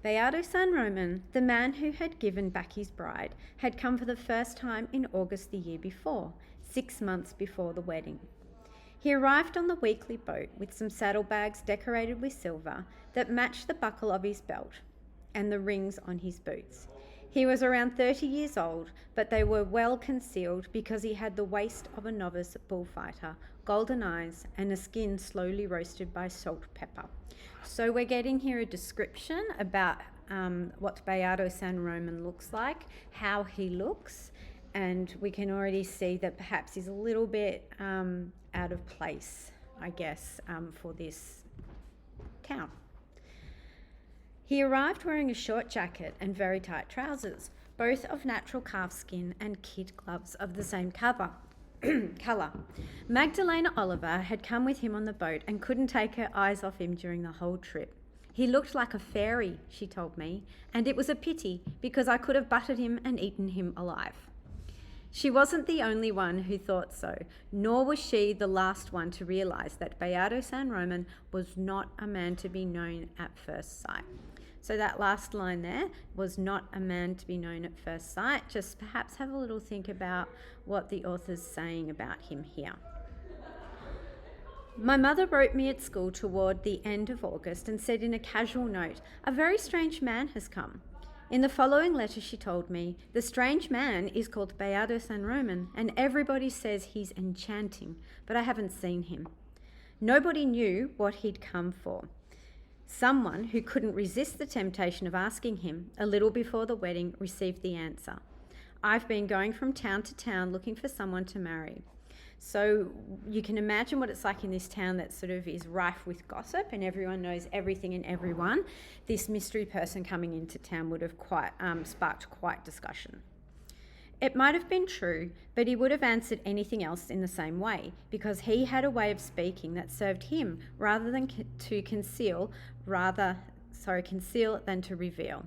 Beato San Roman, the man who had given back his bride, had come for the first time in August the year before, 6 months before the wedding. He arrived on the weekly boat with some saddlebags decorated with silver that matched the buckle of his belt and the rings on his boots. He was around 30 years old, but they were well concealed because he had the waist of a novice bullfighter, golden eyes, and a skin slowly roasted by salt pepper. So we're getting here a description about what Beato San Roman looks like, how he looks, and we can already see that perhaps he's a little bit out of place, I guess, for this town. He arrived wearing a short jacket and very tight trousers, both of natural calf skin, and kid gloves of the same colour. Magdalena Oliver had come with him on the boat and couldn't take her eyes off him during the whole trip. He looked like a fairy, she told me, and it was a pity because I could have buttered him and eaten him alive. She wasn't the only one who thought so, nor was she the last one to realise that Beato San Roman was not a man to be known at first sight. So that last line there, was not a man to be known at first sight. Just perhaps have a little think about what the author's saying about him here. My mother wrote me at school toward the end of August and said in a casual note, "A very strange man has come." In the following letter she told me, "The strange man is called Beato San Roman and everybody says he's enchanting, but I haven't seen him." Nobody knew what he'd come for. Someone who couldn't resist the temptation of asking him a little before the wedding received the answer. "I've been going from town to town looking for someone to marry." So you can imagine what it's like in this town that sort of is rife with gossip and everyone knows everything and everyone. This mystery person coming into town would have sparked quite discussion. It might have been true, but he would have answered anything else in the same way, because he had a way of speaking that served him rather than to conceal than to reveal.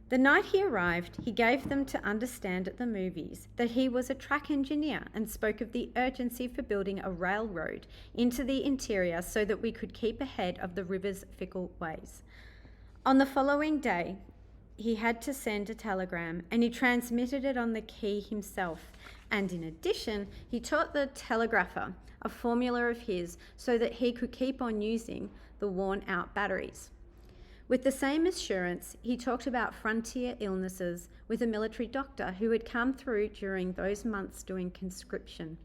The night he arrived, he gave them to understand at the movies that he was a track engineer and spoke of the urgency for building a railroad into the interior so that we could keep ahead of the river's fickle ways. On the following day, he had to send a telegram and he transmitted it on the key himself. And in addition, he taught the telegrapher a formula of his so that he could keep on using the worn-out batteries. With the same assurance, he talked about frontier illnesses with a military doctor who had come through during those months doing conscription.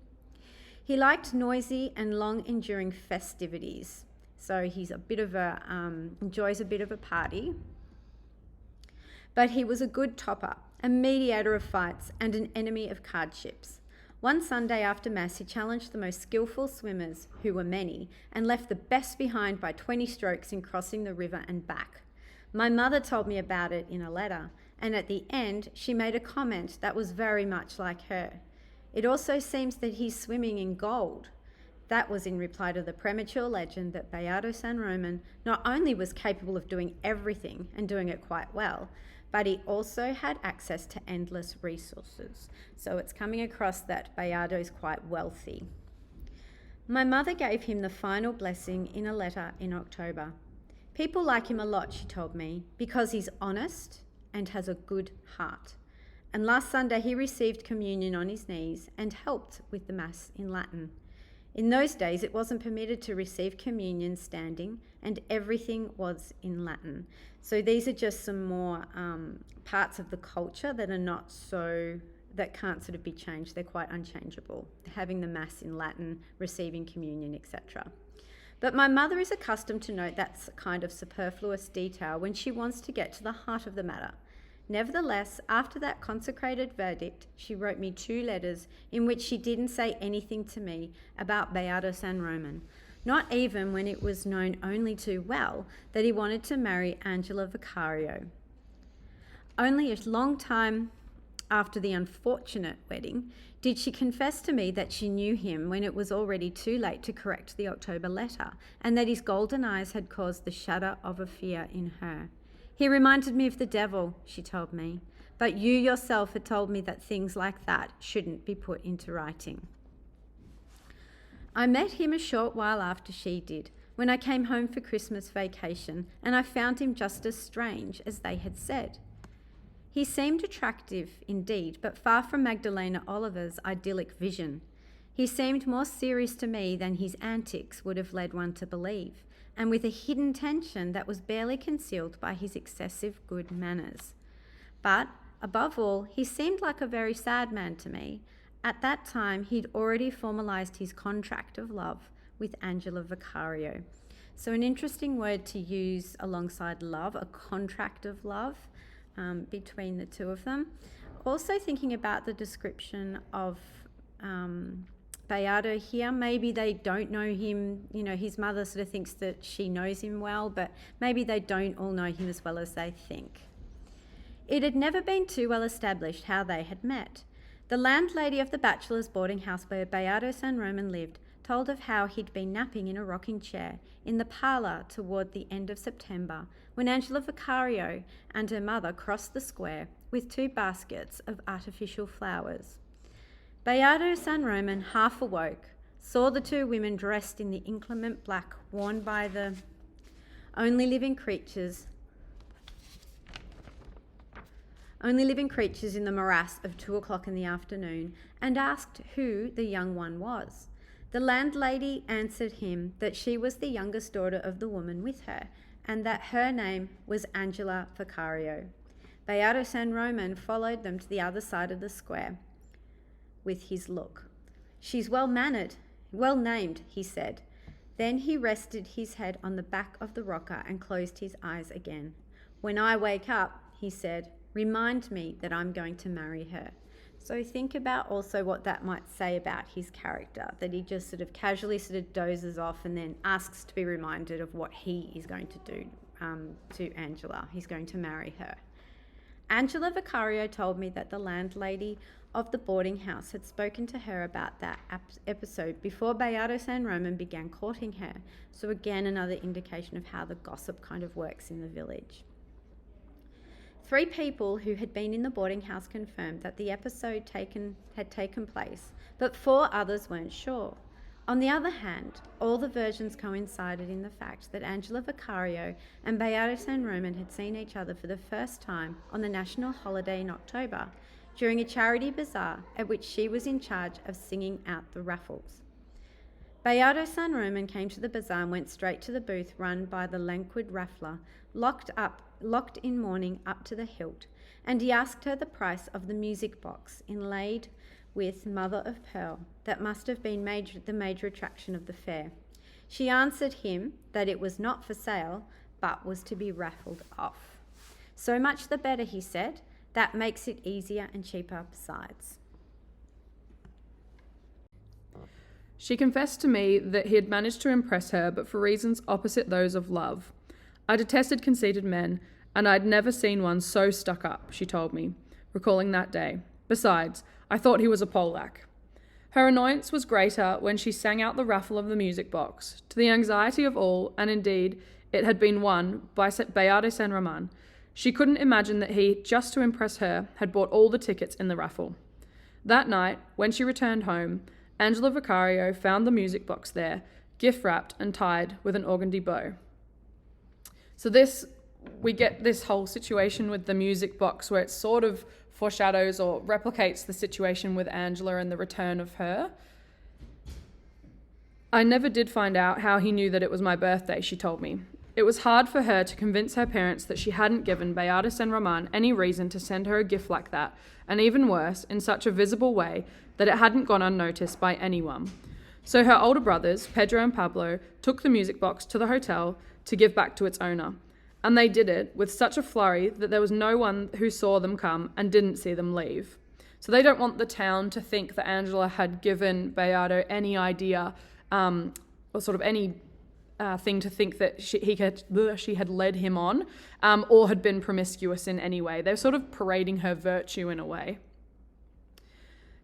He liked noisy and long-enduring festivities, so he's enjoys a bit of a party. But he was a good topper, a mediator of fights, and an enemy of cardships. One Sunday after Mass, he challenged the most skillful swimmers, who were many, and left the best behind by 20 strokes in crossing the river and back. My mother told me about it in a letter, and at the end, she made a comment that was very much like her. "It also seems that he's swimming in gold." That was in reply to the premature legend that Beato San Roman not only was capable of doing everything and doing it quite well, but he also had access to endless resources. So it's coming across that Beato is quite wealthy. My mother gave him the final blessing in a letter in October. "People like him a lot," she told me, "because he's honest and has a good heart." And last Sunday he received communion on his knees and helped with the Mass in Latin. In those days, it wasn't permitted to receive communion standing, and everything was in Latin. So these are just some more parts of the culture that that can't sort of be changed. They're quite unchangeable. Having the Mass in Latin, receiving communion, etc. But my mother is accustomed to note that kind of superfluous detail when she wants to get to the heart of the matter. Nevertheless, after that consecrated verdict, she wrote me 2 letters in which she didn't say anything to me about Beato San Roman, not even when it was known only too well that he wanted to marry Angela Vicario. Only a long time after the unfortunate wedding did she confess to me that she knew him when it was already too late to correct the October letter, and that his golden eyes had caused the shudder of a fear in her. "He reminded me of the devil," she told me, "but you yourself had told me that things like that shouldn't be put into writing." I met him a short while after she did, when I came home for Christmas vacation, and I found him just as strange as they had said. He seemed attractive indeed, but far from Magdalena Oliver's idyllic vision. He seemed more serious to me than his antics would have led one to believe, and with a hidden tension that was barely concealed by his excessive good manners. But, above all, he seemed like a very sad man to me. At that time, he'd already formalised his contract of love with Angela Vicario. So an interesting word to use alongside love, a contract of love between the two of them. Also thinking about the description of Bayardo here, maybe they don't know him, his mother sort of thinks that she knows him well, but maybe they don't all know him as well as they think. It had never been too well established how they had met. The landlady of the bachelor's boarding house where Bayardo San Roman lived told of how he'd been napping in a rocking chair in the parlour toward the end of September when Angela Vicario and her mother crossed the square with 2 baskets of artificial flowers. Bayardo San Roman, half awoke, saw the 2 women dressed in the inclement black worn by the only living creatures in the morass of 2 o'clock in the afternoon, and asked who the young one was. The landlady answered him that she was the youngest daughter of the woman with her, and that her name was Angela Vicario. Bayardo San Roman followed them to the other side of the square with his look. "She's well named," he said. Then he rested his head on the back of the rocker and closed his eyes again. "When I wake up," he said, "remind me that I'm going to marry her." So think about also what that might say about his character, that he just sort of casually dozes off and then asks to be reminded of what he is going to do to Angela. He's going to marry her. Angela Vicario told me that the landlady of the boarding house had spoken to her about that episode before Bayardo San Roman began courting her. So again, another indication of how the gossip kind of works in the village. 3 people who had been in the boarding house confirmed that the episode had taken place, but 4 others weren't sure. On the other hand, all the versions coincided in the fact that Angela Vicario and Bayardo San Roman had seen each other for the first time on the national holiday in October, during a charity bazaar at which she was in charge of singing out the raffles. Bayardo San Roman came to the bazaar and went straight to the booth run by the languid raffler, locked in mourning up to the hilt, and he asked her the price of the music box inlaid with mother of pearl that must have been the major attraction of the fair. She answered him that it was not for sale, but was to be raffled off. "So much the better," he said. "That makes it easier and cheaper besides." She confessed to me that he had managed to impress her, but for reasons opposite those of love. "I detested conceited men, and I'd never seen one so stuck up," she told me, recalling that day. "Besides, I thought he was a Polak." Her annoyance was greater when she sang out the raffle of the music box, to the anxiety of all, and indeed it had been won by Bayardo San Roman. She couldn't imagine that he, just to impress her, had bought all the tickets in the raffle. That night, when she returned home, Angela Vicario found the music box there, gift-wrapped and tied with an organdy bow. So we get this whole situation with the music box where it sort of foreshadows or replicates the situation with Angela and the return of her. "I never did find out how he knew that it was my birthday," she told me. "It was hard for her to convince her parents that she hadn't given Bayardo San Roman any reason to send her a gift like that, and even worse, in such a visible way that it hadn't gone unnoticed by anyone. So her older brothers, Pedro and Pablo, took the music box to the hotel to give back to its owner. And they did it with such a flurry that there was no one who saw them come and didn't see them leave. So they don't want the town to think that Angela had given Bayardo any idea or sort of any thing to think that she had led him on or had been promiscuous in any way. They're sort of parading her virtue in a way.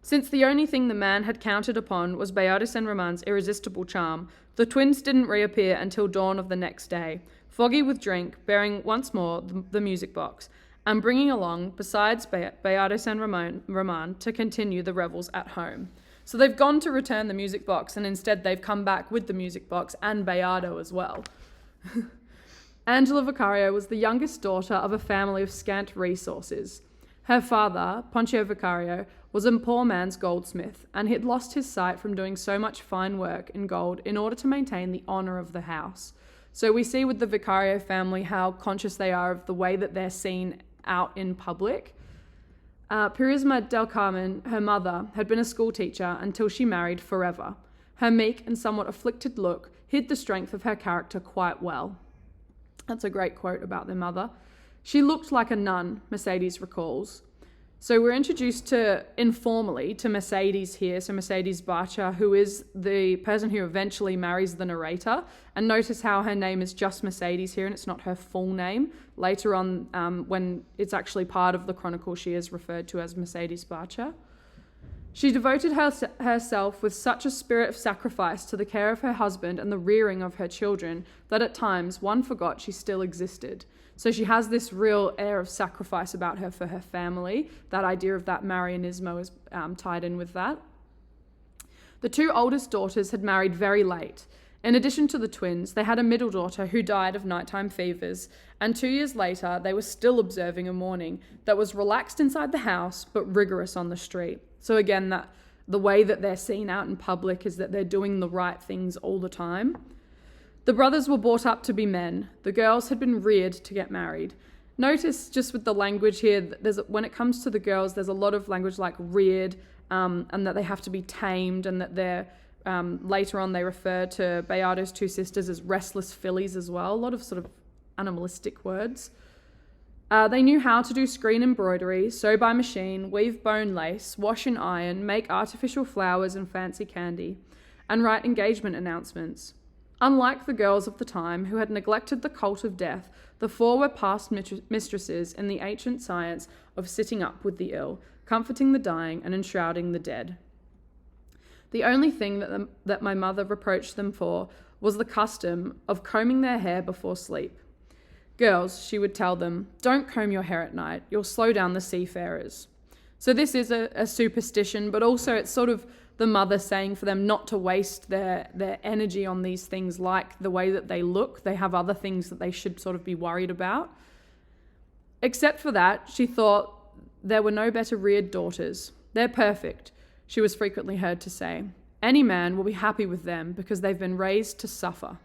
Since the only thing the man had counted upon was Bayardo San Roman's irresistible charm, the twins didn't reappear until dawn of the next day, foggy with drink, bearing once more the music box, and bringing along, besides Bayardo San Roman, to continue the revels at home. So they've gone to return the music box, and instead they've come back with the music box and Bayardo as well. Angela Vicario was the youngest daughter of a family of scant resources. Her father, Poncio Vicario, was a poor man's goldsmith, and he'd lost his sight from doing so much fine work in gold in order to maintain the honour of the house. So we see with the Vicario family how conscious they are of the way that they're seen out in public. Purisma del Carmen, her mother, had been a school teacher until she married forever. Her meek and somewhat afflicted look hid the strength of her character quite well. That's a great quote about their mother. She looked like a nun, Mercedes recalls. So we're introduced informally to Mercedes here, so Mercedes Barcha, who is the person who eventually marries the narrator. And notice how her name is just Mercedes here and it's not her full name. Later on, when it's actually part of the Chronicle, she is referred to as Mercedes Barcha. She devoted herself with such a spirit of sacrifice to the care of her husband and the rearing of her children that at times one forgot she still existed. So she has this real air of sacrifice about her for her family. That idea of that Marianismo is tied in with that. The two oldest daughters had married very late. In addition to the twins, they had a middle daughter who died of nighttime fevers, and 2 years later they were still observing a mourning that was relaxed inside the house but rigorous on the street. So again, that the way that they're seen out in public is that they're doing the right things all the time. The brothers were brought up to be men. The girls had been reared to get married. Notice just with the language here, when it comes to the girls, there's a lot of language like reared, and that they have to be tamed, and that they're later on they refer to Bayardo's two sisters as restless fillies as well. A lot of sort of animalistic words. They knew how to do screen embroidery, sew by machine, weave bone lace, wash in iron, make artificial flowers and fancy candy, and write engagement announcements. Unlike the girls of the time who had neglected the cult of death, the four were past mistresses in the ancient science of sitting up with the ill, comforting the dying and enshrouding the dead. The only thing that my mother reproached them for was the custom of combing their hair before sleep. Girls, she would tell them, don't comb your hair at night, you'll slow down the seafarers. So this is a superstition, but also it's sort of the mother saying for them not to waste their energy on these things like the way that they look. They have other things that they should sort of be worried about. Except for that, she thought there were no better reared daughters. They're perfect, she was frequently heard to say. Any man will be happy with them because they've been raised to suffer.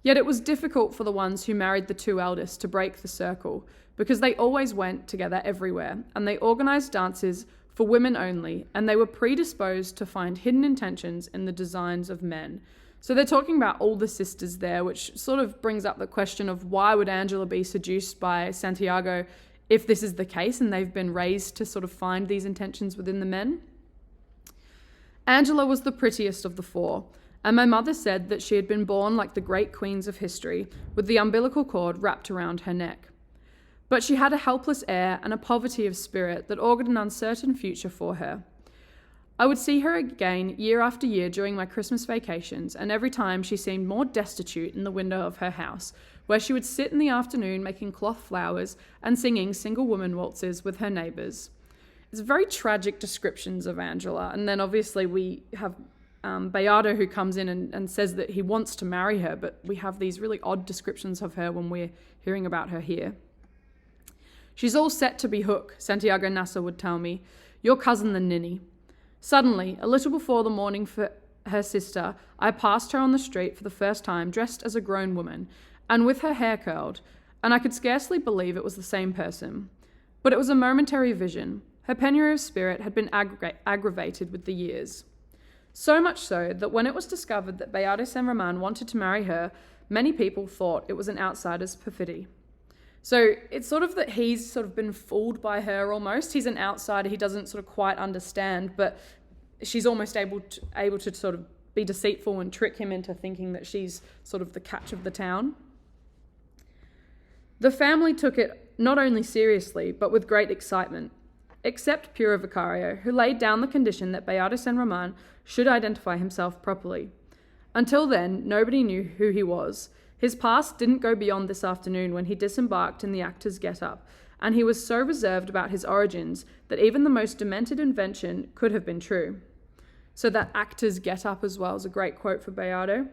Yet it was difficult for the ones who married the two eldest to break the circle, because they always went together everywhere, and they organised dances for women only, and they were predisposed to find hidden intentions in the designs of men. So they're talking about all the sisters there, which sort of brings up the question of why would Angela be seduced by Santiago if this is the case and they've been raised to sort of find these intentions within the men? Angela was the prettiest of the four, and my mother said that she had been born like the great queens of history, with the umbilical cord wrapped around her neck. But she had a helpless air and a poverty of spirit that augured an uncertain future for her. I would see her again year after year during my Christmas vacations, and every time she seemed more destitute in the window of her house, where she would sit in the afternoon making cloth flowers and singing single woman waltzes with her neighbours. It's very tragic descriptions of Angela, and then obviously we have Bayardo who comes in and says that he wants to marry her, but we have these really odd descriptions of her when we're hearing about her here. She's all set to be Hook, Santiago Nasa would tell me, your cousin the ninny. Suddenly, a little before the morning for her sister, I passed her on the street for the first time dressed as a grown woman, and with her hair curled, and I could scarcely believe it was the same person. But it was a momentary vision. Her penury of spirit had been aggravated with the years. So much so that when it was discovered that Bayardo San Roman wanted to marry her, many people thought it was an outsider's perfidy. So it's sort of that he's sort of been fooled by her almost. He's an outsider, he doesn't sort of quite understand, but she's almost able to sort of be deceitful and trick him into thinking that she's sort of the catch of the town. The family took it not only seriously, but with great excitement, except Puro Vicario, who laid down the condition that Bayardo San Roman should identify himself properly. Until then, nobody knew who he was. His past didn't go beyond this afternoon when he disembarked in the actor's get-up, and he was so reserved about his origins that even the most demented invention could have been true. So that actors get up as well is a great quote for Bayardo.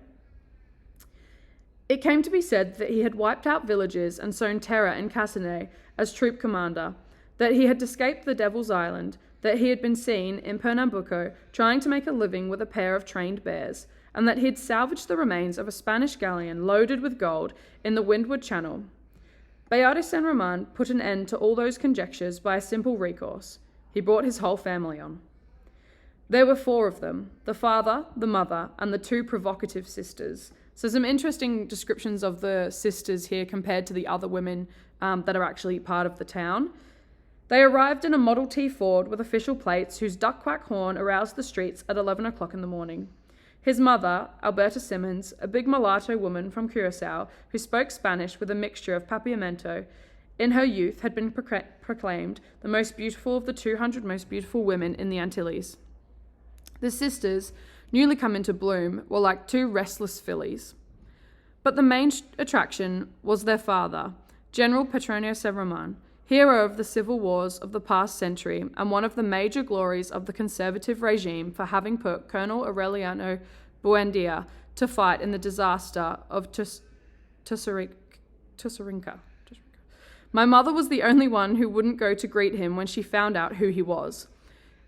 It came to be said that he had wiped out villages and sown terror in Cassane as troop commander, that he had escaped the Devil's Island, that he had been seen in Pernambuco trying to make a living with a pair of trained bears, and that he had salvaged the remains of a Spanish galleon loaded with gold in the Windward Channel. Bayard Saint Roman put an end to all those conjectures by a simple recourse. He brought his whole family on. There were 4 of them, the father, the mother, and the 2 provocative sisters. So some interesting descriptions of the sisters here compared to the other women that are actually part of the town. They arrived in a Model T Ford with official plates whose duck-quack horn aroused the streets at 11 o'clock in the morning. His mother, Alberta Simmons, a big mulatto woman from Curacao who spoke Spanish with a mixture of papiamento, in her youth had been proclaimed the most beautiful of the 200 most beautiful women in the Antilles. The sisters, newly come into bloom, were like 2 restless fillies. But the main attraction was their father, General Petronio Severaman, hero of the civil wars of the past century and one of the major glories of the conservative regime for having put Colonel Aureliano Buendia to fight in the disaster of Tussarinca. My mother was the only one who wouldn't go to greet him when she found out who he was.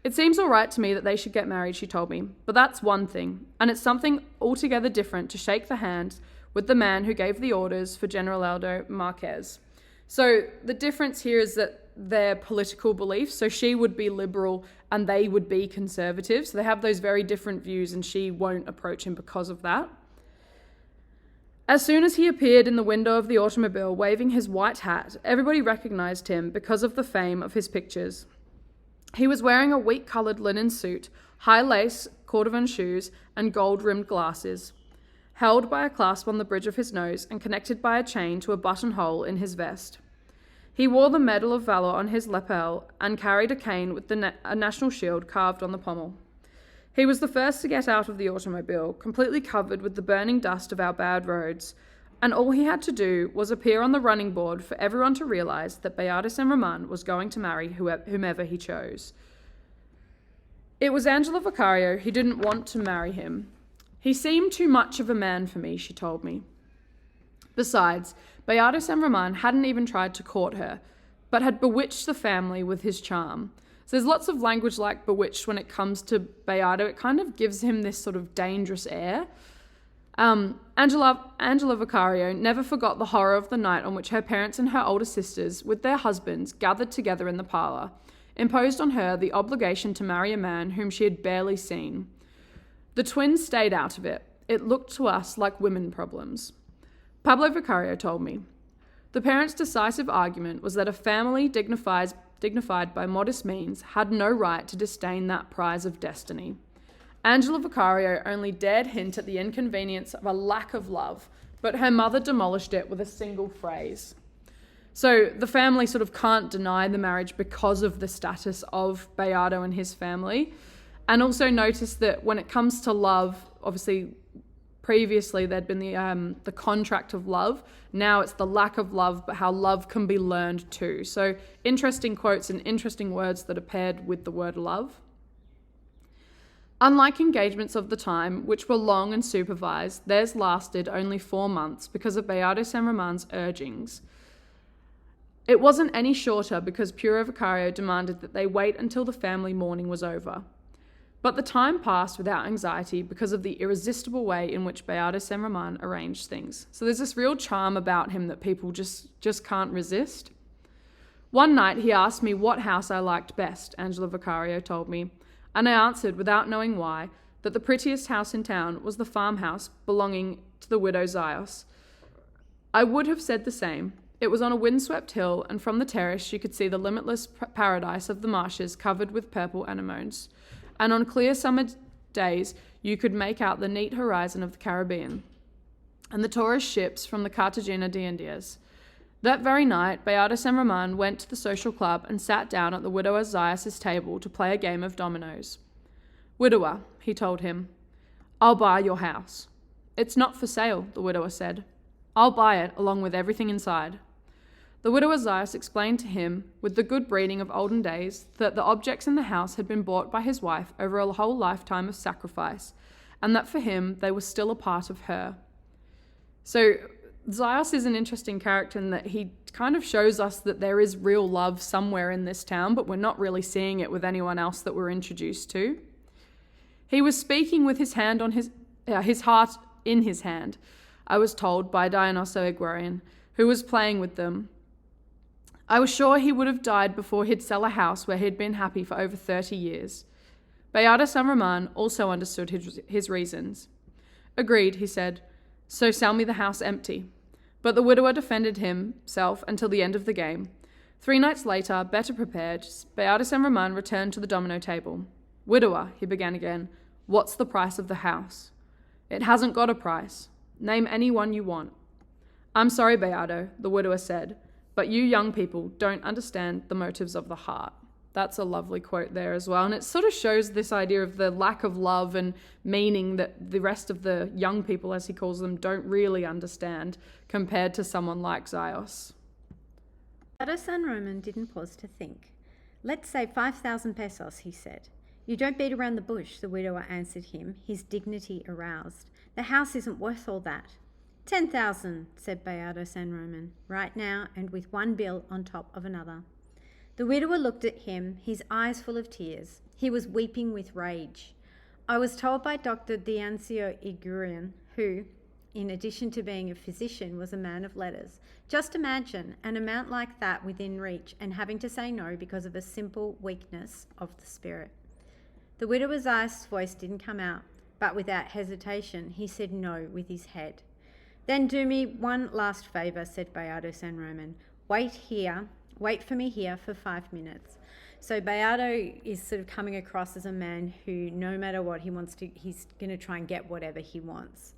It seems all right to me that they should get married, she told me, but that's one thing, and it's something altogether different to shake the hand with the man who gave the orders for General Aldo Marquez. So the difference here is that their political beliefs, so she would be liberal and they would be conservative, so they have those very different views and she won't approach him because of that. As soon as he appeared in the window of the automobile waving his white hat, everybody recognized him because of the fame of his pictures. He was wearing a wheat-coloured linen suit, high-lace cordovan shoes, and gold-rimmed glasses, held by a clasp on the bridge of his nose and connected by a chain to a buttonhole in his vest. He wore the Medal of Valor on his lapel and carried a cane with a national shield carved on the pommel. He was the first to get out of the automobile, completely covered with the burning dust of our bad roads, and all he had to do was appear on the running board for everyone to realise that Bayard Saint Roman was going to marry whomever he chose. It was Angela Vicario who didn't want to marry him. He seemed too much of a man for me, she told me. Besides, Bayard Saint Roman hadn't even tried to court her, but had bewitched the family with his charm. So there's lots of language like bewitched when it comes to Bayardo. It kind of gives him this sort of dangerous air. Angela Vicario never forgot the horror of the night on which her parents and her older sisters, with their husbands, gathered together in the parlour, imposed on her the obligation to marry a man whom she had barely seen. The twins stayed out of it. It looked to us like women problems. Pablo Vicario told me. The parents' decisive argument was that a family dignified by modest means had no right to disdain that prize of destiny. Angela Vicario only dared hint at the inconvenience of a lack of love, but her mother demolished it with a single phrase. So the family sort of can't deny the marriage because of the status of Bayardo and his family. And also notice that when it comes to love, obviously previously there'd been the contract of love. Now it's the lack of love, but how love can be learned too. So interesting quotes and interesting words that are paired with the word love. Unlike engagements of the time, which were long and supervised, theirs lasted only 4 months because of Bayardo Saint Roman's urgings. It wasn't any shorter because Puro Vicario demanded that they wait until the family mourning was over. But the time passed without anxiety because of the irresistible way in which Bayardo Saint Roman arranged things. So there's this real charm about him that people just can't resist. One night he asked me what house I liked best, Angela Vicario told me, and I answered without knowing why that the prettiest house in town was the farmhouse belonging to the widow Zios. I would have said the same. It was on a windswept hill, and from the terrace you could see the limitless paradise of the marshes covered with purple anemones. And on clear summer days you could make out the neat horizon of the Caribbean and the tourist ships from the Cartagena de Indias. That very night, Bayardo Saint Roman went to the social club and sat down at the widower Zias' table to play a game of dominoes. "Widower," he told him, "I'll buy your house." "It's not for sale," the widower said. "I'll buy it along with everything inside." The widow Esaias explained to him, with the good breeding of olden days, that the objects in the house had been bought by his wife over a whole lifetime of sacrifice, and that for him they were still a part of her. So Zaius is an interesting character in that he kind of shows us that there is real love somewhere in this town, but we're not really seeing it with anyone else that we're introduced to. He was speaking with his hand on his heart in his hand, I was told by Dionyso Iguarian, who was playing with them. I was sure he would have died before he'd sell a house where he'd been happy for over 30 years. Beata San Roman also understood his reasons. Agreed, he said. So sell me the house empty. But the widower defended himself until the end of the game. 3 nights later, better prepared, Beata San Roman returned to the domino table. Widower, he began again, what's the price of the house? It hasn't got a price. Name any one you want. I'm sorry, Beato, the widower said, but you young people don't understand the motives of the heart. That's a lovely quote there as well. And it sort of shows this idea of the lack of love and meaning that the rest of the young people, as he calls them, don't really understand compared to someone like Zaios. Beato San Roman didn't pause to think. Let's say 5,000 pesos, he said. You don't beat around the bush, the widower answered him, his dignity aroused. The house isn't worth all that. 10,000, said Beato San Roman, right now and with one bill on top of another. The widower looked at him, his eyes full of tears. He was weeping with rage. I was told by Dr. Diancio Igurian, who, in addition to being a physician, was a man of letters. Just imagine an amount like that within reach and having to say no because of a simple weakness of the spirit. The widower's voice didn't come out, but without hesitation he said no with his head. Then do me one last favour, said Beato San Roman. Wait for me here for 5 minutes. So Beato is sort of coming across as a man who, no matter what he wants to, he's going to try and get whatever he wants.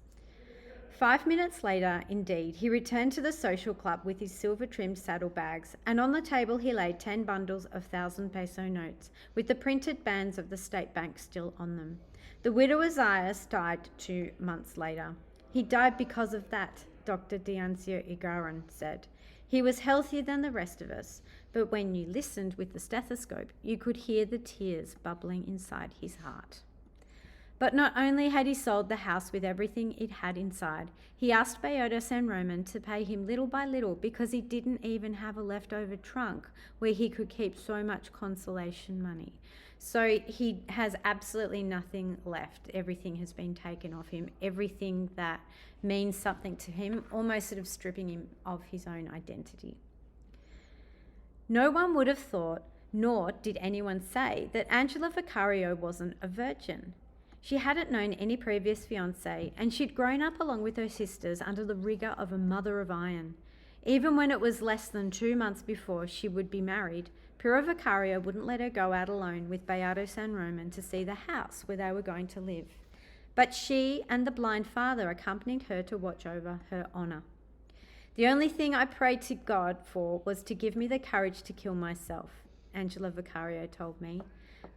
5 minutes later, indeed, he returned to the social club with his silver-trimmed saddlebags, and on the table he laid 10 bundles of 1,000-peso notes, with the printed bands of the State Bank still on them. The widower Zaius died 2 months later. He died because of that, Dr. Diancio Igaran said. He was healthier than the rest of us, but when you listened with the stethoscope, you could hear the tears bubbling inside his heart. But not only had he sold the house with everything it had inside, he asked Beato San Roman to pay him little by little because he didn't even have a leftover trunk where he could keep so much consolation money. So he has absolutely nothing left. Everything has been taken off him. Everything that means something to him, almost sort of stripping him of his own identity. No one would have thought, nor did anyone say, that Angela Vicario wasn't a virgin. She hadn't known any previous fiancé, and she'd grown up along with her sisters under the rigour of a mother of iron. Even when it was less than 2 months before she would be married, Piero Vicario wouldn't let her go out alone with Beato San Roman to see the house where they were going to live. But she and the blind father accompanied her to watch over her honour. The only thing I prayed to God for was to give me the courage to kill myself, Angela Vicario told me,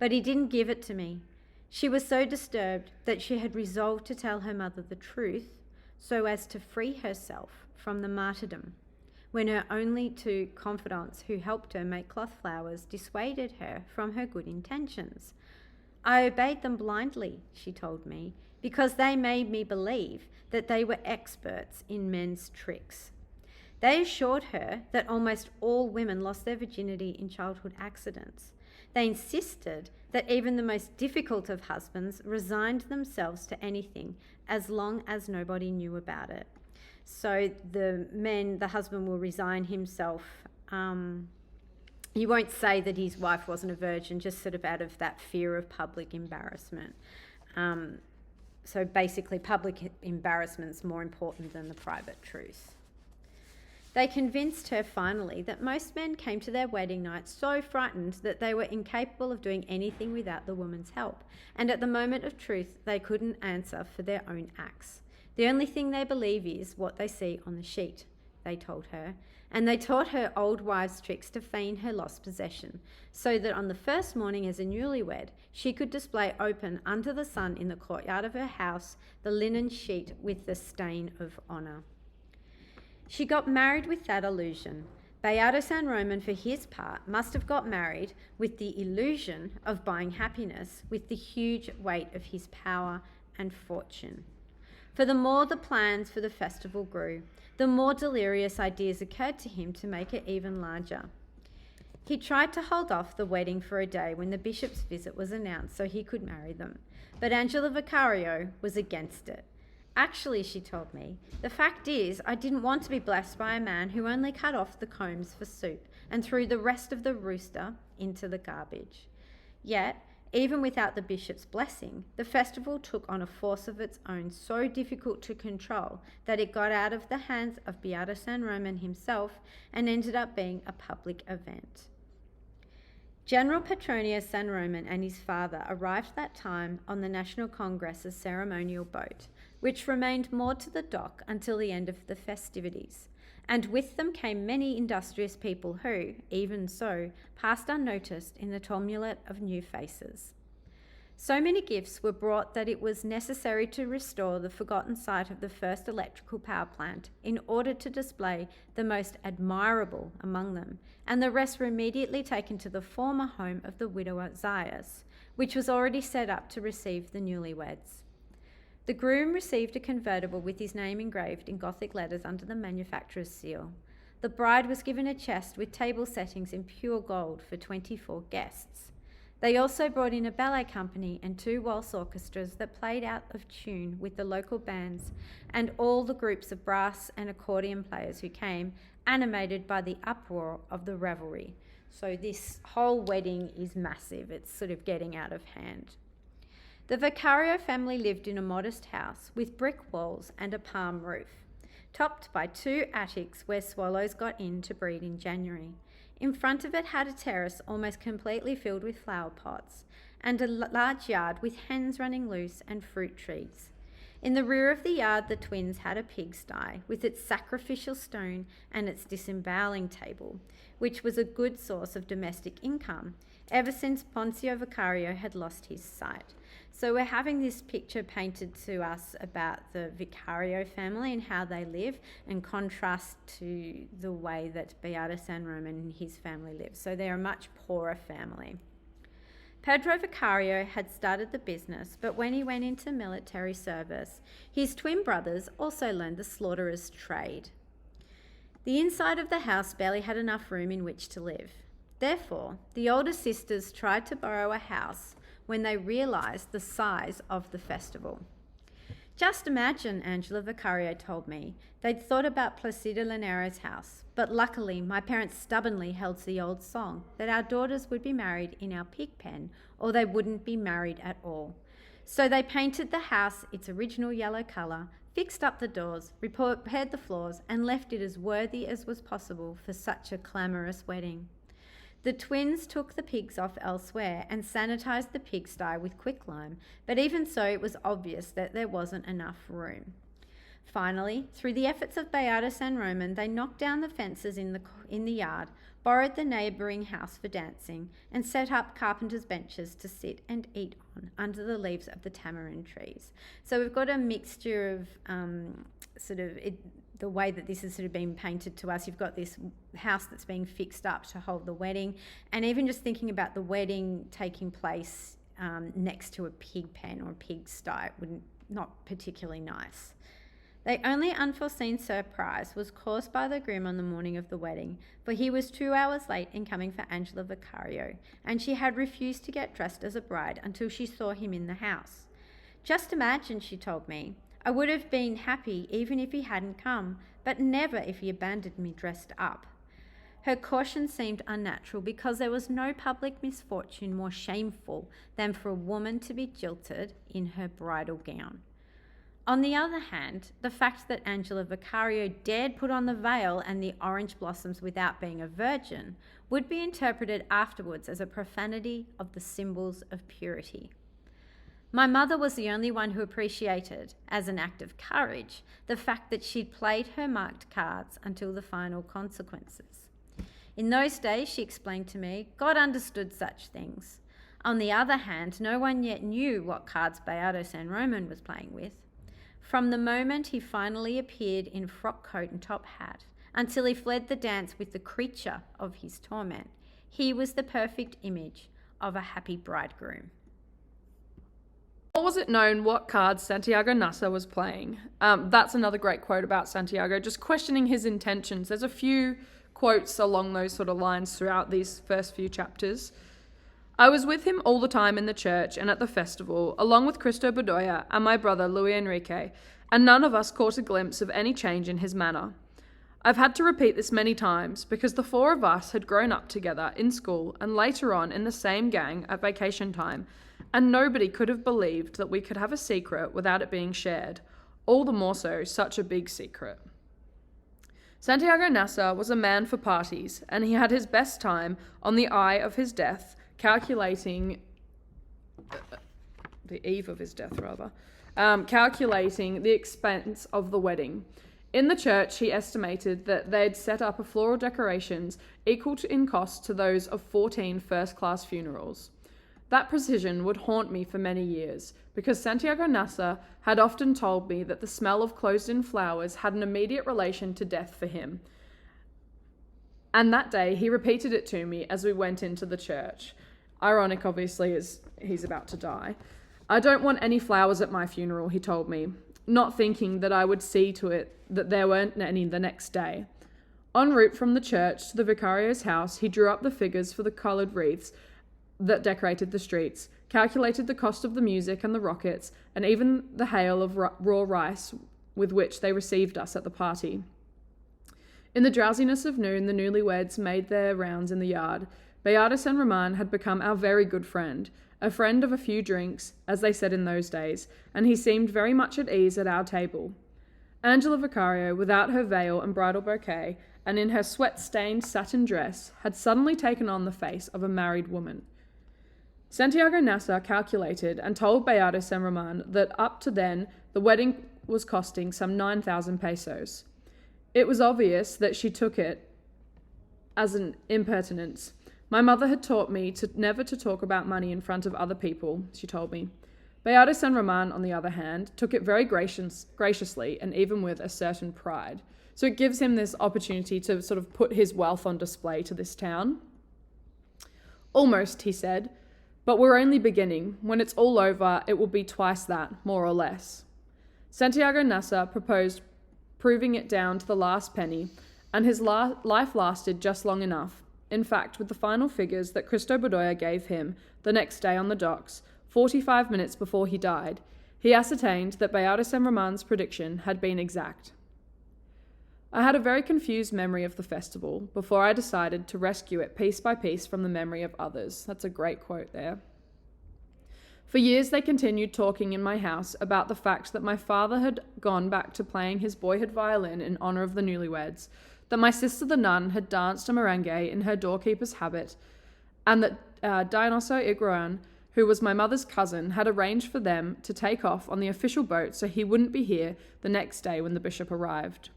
but he didn't give it to me. She was so disturbed that she had resolved to tell her mother the truth so as to free herself from the martyrdom, when her only 2 confidants who helped her make cloth flowers dissuaded her from her good intentions. I obeyed them blindly, she told me, because they made me believe that they were experts in men's tricks. They assured her that almost all women lost their virginity in childhood accidents. They insisted that even the most difficult of husbands resigned themselves to anything as long as nobody knew about it. So the husband will resign himself. He won't say that his wife wasn't a virgin, just sort of out of that fear of public embarrassment. So basically, public embarrassment's more important than the private truth. They convinced her finally that most men came to their wedding night so frightened that they were incapable of doing anything without the woman's help, and at the moment of truth they couldn't answer for their own acts. The only thing they believe is what they see on the sheet, they told her, and they taught her old wives' tricks to feign her lost possession, so that on the first morning as a newlywed, she could display open under the sun in the courtyard of her house the linen sheet with the stain of honour. She got married with that illusion. Beato San Roman, for his part, must have got married with the illusion of buying happiness with the huge weight of his power and fortune. For the more the plans for the festival grew, the more delirious ideas occurred to him to make it even larger. He tried to hold off the wedding for a day when the bishop's visit was announced so he could marry them, but Angela Vicario was against it. Actually, she told me, the fact is I didn't want to be blessed by a man who only cut off the combs for soup and threw the rest of the rooster into the garbage. Yet, even without the bishop's blessing, the festival took on a force of its own so difficult to control that it got out of the hands of Beato San Roman himself and ended up being a public event. General Petronio San Roman and his father arrived that time on the National Congress's ceremonial boat, which remained moored to the dock until the end of the festivities, and with them came many industrious people who, even so, passed unnoticed in the tumult of new faces. So many gifts were brought that it was necessary to restore the forgotten site of the first electrical power plant in order to display the most admirable among them, and the rest were immediately taken to the former home of the widower Zayas, which was already set up to receive the newlyweds. The groom received a convertible with his name engraved in Gothic letters under the manufacturer's seal. The bride was given a chest with table settings in pure gold for 24 guests. They also brought in a ballet company and 2 waltz orchestras that played out of tune with the local bands and all the groups of brass and accordion players who came, animated by the uproar of the revelry. So this whole wedding is massive. It's sort of getting out of hand. The Vicario family lived in a modest house with brick walls and a palm roof, topped by 2 attics where swallows got in to breed in January. In front of it had a terrace almost completely filled with flower pots and a large yard with hens running loose and fruit trees. In the rear of the yard, the twins had a pigsty with its sacrificial stone and its disemboweling table, which was a good source of domestic income ever since Poncio Vicario had lost his sight. So we're having this picture painted to us about the Vicario family and how they live, in contrast to the way that Beato San Roman and his family live. So they're a much poorer family. Pedro Vicario had started the business, but when he went into military service, his twin brothers also learned the slaughtener's trade. The inside of the house barely had enough room in which to live. Therefore, the older sisters tried to borrow a house when they realised the size of the festival. Just imagine, Angela Vicario told me, they'd thought about Placido Linero's house, but luckily my parents stubbornly held to the old song that our daughters would be married in our pig pen or they wouldn't be married at all. So they painted the house its original yellow colour, fixed up the doors, repaired the floors and left it as worthy as was possible for such a clamorous wedding. The twins took the pigs off elsewhere and sanitised the pigsty with quicklime, but even so it was obvious that there wasn't enough room. Finally, through the efforts of Beato San Roman, they knocked down the fences in the yard, borrowed the neighbouring house for dancing, and set up carpenter's benches to sit and eat on under the leaves of the tamarind trees. So we've got a mixture of the way that this has sort of been painted to us. You've got this house that's being fixed up to hold the wedding, and even just thinking about the wedding taking place next to a pig pen or a pigsty would not particularly nice. The only unforeseen surprise was caused by the groom on the morning of the wedding, for he was 2 hours late in coming for Angela Vicario, and she had refused to get dressed as a bride until she saw him in the house. Just imagine, she told me, I would have been happy even if he hadn't come, but never if he abandoned me dressed up. Her caution seemed unnatural because there was no public misfortune more shameful than for a woman to be jilted in her bridal gown. On the other hand, the fact that Angela Vicario dared put on the veil and the orange blossoms without being a virgin would be interpreted afterwards as a profanity of the symbols of purity. My mother was the only one who appreciated, as an act of courage, the fact that she'd played her marked cards until the final consequences. In those days, she explained to me, God understood such things. On the other hand, no one yet knew what cards Beato San Roman was playing with. From the moment he finally appeared in frock coat and top hat, until he fled the dance with the creature of his torment. He was the perfect image of a happy bridegroom. Nor was it known what cards Santiago Nasa was playing. That's another great quote about Santiago, just questioning his intentions. There's a few quotes along those sort of lines throughout these first few chapters. I was with him all the time in the church and at the festival, along with Cristo Bedoya and my brother Luis Enrique, and none of us caught a glimpse of any change in his manner. I've had to repeat this many times because the four of us had grown up together in school and later on in the same gang at vacation time, and nobody could have believed that we could have a secret without it being shared, all the more so such a big secret. Santiago Nasa was a man for parties, and he had his best time on the eve of his death, calculating the expense of the wedding. In the church, he estimated that they'd set up a floral decorations equal in cost to those of 14 first-class funerals. That precision would haunt me for many years, because Santiago Nasa had often told me that the smell of closed-in flowers had an immediate relation to death for him. And that day, he repeated it to me as we went into the church. Ironic, obviously, as he's about to die. I don't want any flowers at my funeral, he told me, not thinking that I would see to it that there weren't any the next day. En route from the church to the vicario's house, he drew up the figures for the coloured wreaths that decorated the streets, calculated the cost of the music and the rockets, and even the hail of raw rice with which they received us at the party. In the drowsiness of noon, the newlyweds made their rounds in the yard. Beatrice and Roman had become our very good friend, a friend of a few drinks, as they said in those days, and he seemed very much at ease at our table. Angela Vicario, without her veil and bridal bouquet, and in her sweat-stained satin dress, had suddenly taken on the face of a married woman. Santiago Nasa calculated and told Beatrice and Roman that up to then the wedding was costing some 9,000 pesos. It was obvious that she took it as an impertinence. My mother had taught me never to talk about money in front of other people, she told me. Beatrice and Roman, on the other hand, took it very graciously and even with a certain pride. So it gives him this opportunity to sort of put his wealth on display to this town. Almost, he said. But we're only beginning. When it's all over, it will be twice that, more or less. Santiago Nasa proposed proving it down to the last penny, and his life lasted just long enough. In fact, with the final figures that Cristo Bedoya gave him the next day on the docks, 45 minutes before he died, he ascertained that Beatrice and Roman's prediction had been exact. I had a very confused memory of the festival before I decided to rescue it piece by piece from the memory of others. That's a great quote there. For years they continued talking in my house about the fact that my father had gone back to playing his boyhood violin in honour of the newlyweds, that my sister the nun had danced a merengue in her doorkeeper's habit, and that Dionyso Iguaran, who was my mother's cousin, had arranged for them to take off on the official boat so he wouldn't be here the next day when the bishop arrived.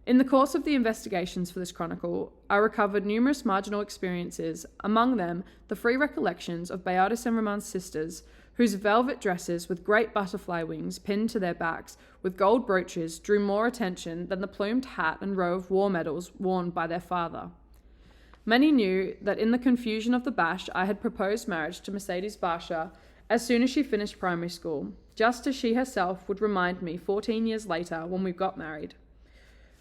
In the course of the investigations for this chronicle, I recovered numerous marginal experiences, among them the free recollections of Beatrice and Roman's sisters, whose velvet dresses with great butterfly wings pinned to their backs with gold brooches drew more attention than the plumed hat and row of war medals worn by their father. Many knew that in the confusion of the bash I had proposed marriage to Mercedes Barsha as soon as she finished primary school, just as she herself would remind me 14 years later when we got married.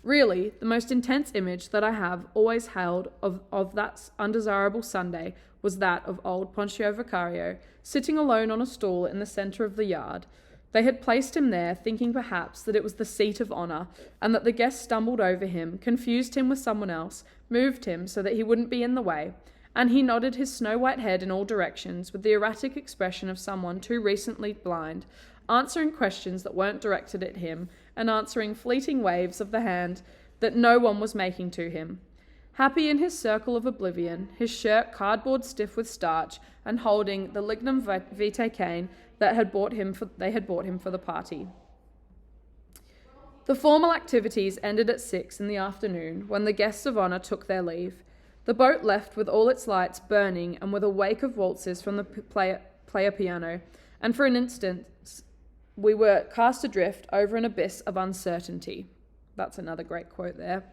Really, the most intense image that I have always held of that undesirable Sunday was that of old Poncio Vicario, sitting alone on a stool in the centre of the yard. They had placed him there, thinking perhaps that it was the seat of honour, and that the guests stumbled over him, confused him with someone else, moved him so that he wouldn't be in the way, and he nodded his snow-white head in all directions with the erratic expression of someone too recently blind, answering questions that weren't directed at him, and answering fleeting waves of the hand that no one was making to him. Happy in his circle of oblivion, his shirt cardboard stiff with starch, and holding the lignum vitae cane that they had bought him for the party. The formal activities ended at 6 in the afternoon, when the guests of honour took their leave. The boat left with all its lights burning and with a wake of waltzes from the player piano, and for an instant we were cast adrift over an abyss of uncertainty. That's another great quote there.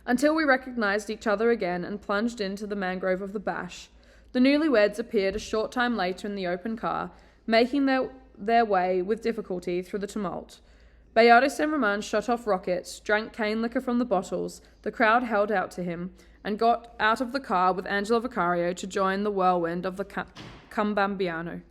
until we recognised each other again and plunged into the mangrove of the Bash. The newlyweds appeared a short time later in the open car, making their way with difficulty through the tumult. Beatrice and Roman shot off rockets, drank cane liquor from the bottles, the crowd held out to him, and got out of the car with Angela Vicario to join the whirlwind of the Cambambiano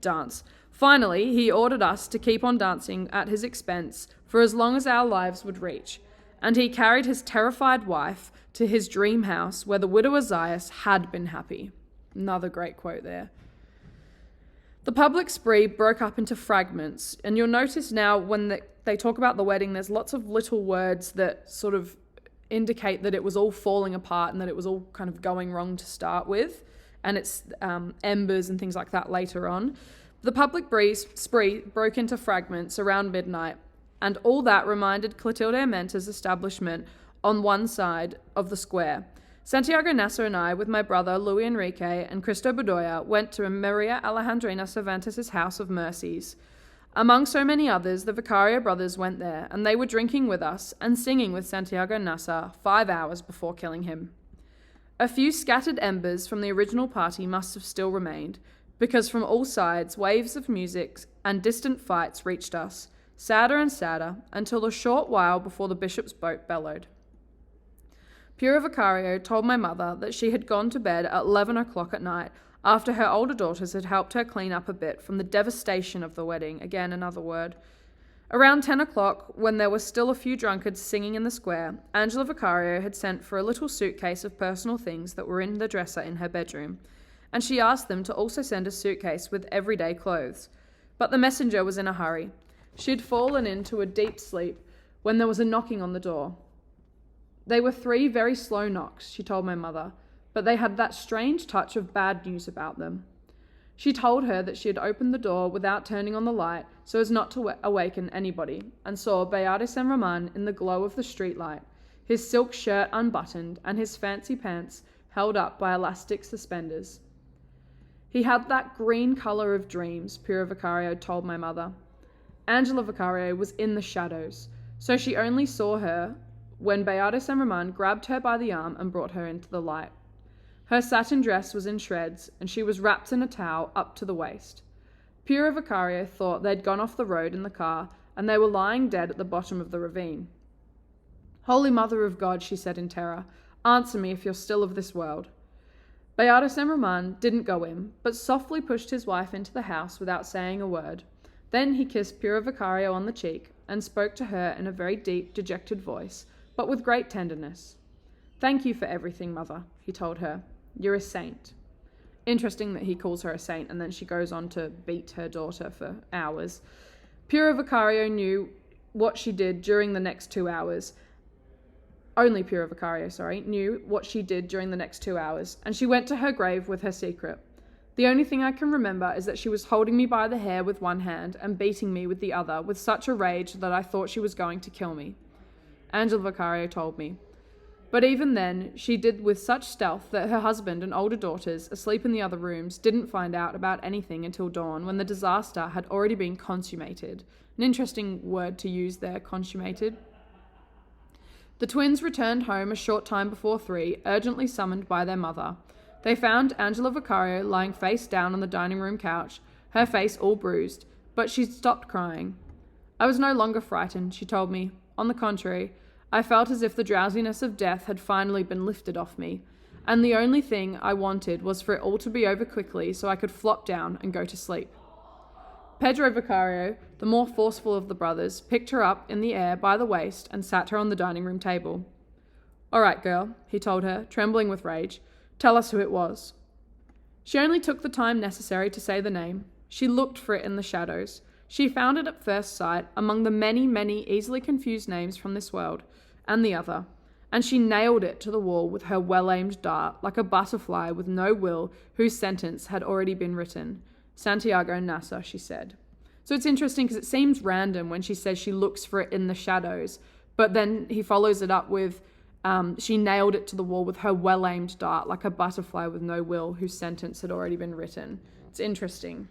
dance. Finally, he ordered us to keep on dancing at his expense for as long as our lives would reach, and he carried his terrified wife to his dream house where the widower Zaius had been happy. Another great quote there. The public spree broke up into fragments, and you'll notice now when they talk about the wedding, there's lots of little words that sort of indicate that it was all falling apart and that it was all kind of going wrong to start with, and it's embers and things like that later on. The public spree broke into fragments around midnight, and all that reminded Clotilde Armenta's establishment on one side of the square. Santiago Nasser and I, with my brother Luis Enrique and Cristo Bedoya, went to Maria Alejandrina Cervantes' House of Mercies. Among so many others, the Vicario brothers went there, and they were drinking with us and singing with Santiago Nasser 5 hours before killing him. A few scattered embers from the original party must have still remained, because from all sides waves of music and distant fights reached us, sadder and sadder, until a short while before the bishop's boat bellowed. Pura Vicario told my mother that she had gone to bed at 11 o'clock at night after her older daughters had helped her clean up a bit from the devastation of the wedding, again another word. Around 10 o'clock, when there were still a few drunkards singing in the square, Angela Vicario had sent for a little suitcase of personal things that were in the dresser in her bedroom, and she asked them to also send a suitcase with everyday clothes. But the messenger was in a hurry. She had fallen into a deep sleep when there was a knocking on the door. They were 3 very slow knocks, she told my mother, but they had that strange touch of bad news about them. She told her that she had opened the door without turning on the light so as not to awaken anybody, and saw Beatrice and Roman in the glow of the streetlight, his silk shirt unbuttoned and his fancy pants held up by elastic suspenders. He had that green colour of dreams, Pura Vicario told my mother. Angela Vicario was in the shadows, so she only saw her when Beatrice and Roman grabbed her by the arm and brought her into the light. Her satin dress was in shreds, and she was wrapped in a towel up to the waist. Pura Vicario thought they'd gone off the road in the car, and they were lying dead at the bottom of the ravine. "Holy Mother of God," she said in terror, "answer me if you're still of this world." Beatrice and Roman didn't go in, but softly pushed his wife into the house without saying a word. Then he kissed Pura Vicario on the cheek and spoke to her in a very deep, dejected voice, but with great tenderness. "Thank you for everything, Mother," he told her. "You're a saint." Interesting that he calls her a saint, and then she goes on to beat her daughter for hours. Pura Vicario knew what she did during the next 2 hours. Only Pura Vicario, knew what she did during the next 2 hours, and she went to her grave with her secret. The only thing I can remember is that she was holding me by the hair with one hand and beating me with the other with such a rage that I thought she was going to kill me. Angela Vicario told me. But even then, she did with such stealth that her husband and older daughters, asleep in the other rooms, didn't find out about anything until dawn, when the disaster had already been consummated. An interesting word to use there, consummated. The twins returned home a short time before 3, urgently summoned by their mother. They found Angela Vicario lying face down on the dining room couch, her face all bruised, but she'd stopped crying. I was no longer frightened, she told me. On the contrary, I felt as if the drowsiness of death had finally been lifted off me, and the only thing I wanted was for it all to be over quickly so I could flop down and go to sleep. Pedro Vicario, the more forceful of the brothers, picked her up in the air by the waist and sat her on the dining room table. "All right, girl," he told her, trembling with rage. "Tell us who it was." She only took the time necessary to say the name. She looked for it in the shadows. She found it at first sight among the many, many easily confused names from this world and the other, and she nailed it to the wall with her well-aimed dart, like a butterfly with no will whose sentence had already been written. "Santiago Nasser," she said. So it's interesting because it seems random when she says she looks for it in the shadows, but then he follows it up with, she nailed it to the wall with her well-aimed dart, like a butterfly with no will whose sentence had already been written. It's interesting.